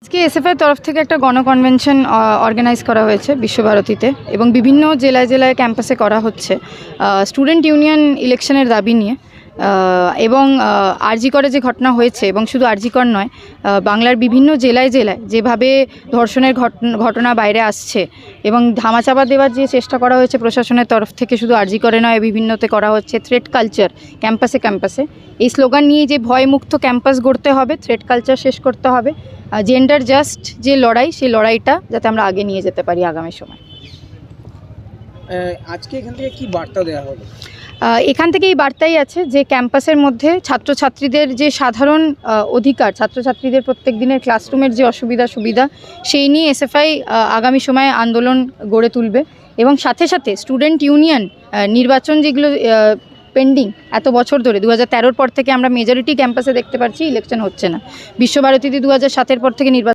আজকে এসএফআই তরফ থেকে একটা গণকনভেনশন অর্গানাইজ করা হয়েছে বিশ্বভারতীতে এবং বিভিন্ন জেলায় জেলায় ক্যাম্পাসে করা হচ্ছে স্টুডেন্ট ইউনিয়ন ইলেকশনের দাবি নিয়ে এবং আরজি করে যে ঘটনা হয়েছে এবং শুধু আরজি কর নয়, বাংলার বিভিন্ন জেলায় জেলায় যেভাবে ধর্ষণের ঘটনা বাইরে আসছে এবং ধামাচাপা দেওয়ার যে চেষ্টা করা হয়েছে প্রশাসনের তরফ থেকে, শুধু আরজি করে নয় বিভিন্নতে করা হচ্ছে থ্রেট কালচার ক্যাম্পাসে ক্যাম্পাসে। এই স্লোগান নিয়ে যে ভয়মুক্ত ক্যাম্পাস গড়তে হবে, থ্রেট কালচার শেষ করতে হবে, জেন্ডার জাস্ট যে লড়াই, সেই লড়াইটা যাতে আমরা আগে নিয়ে যেতে পারি আগামী সময়। আজকে এখান থেকে কি বার্তা দেওয়া হলো? এখান থেকে এই বার্তাই আছে যে ক্যাম্পাসের মধ্যে ছাত্রছাত্রীদের যে সাধারণ অধিকার, ছাত্রছাত্রীদের প্রত্যেক দিনের ক্লাসরুমের যে সুবিধা সেই নিয়ে এসএফআই আগামী সময়ে আন্দোলন গড়ে তুলবে এবং সাথে সাথে স্টুডেন্ট ইউনিয়ন নির্বাচন যেগুলো পেন্ডিং এত বছর ধরে, 2013 পর থেকে আমরা মেজরিটি ক্যাম্পাসে দেখতে পাচ্ছি ইলেকশন হচ্ছে না। বিশ্বভারতীতে 2007 পর থেকে নির্বাচন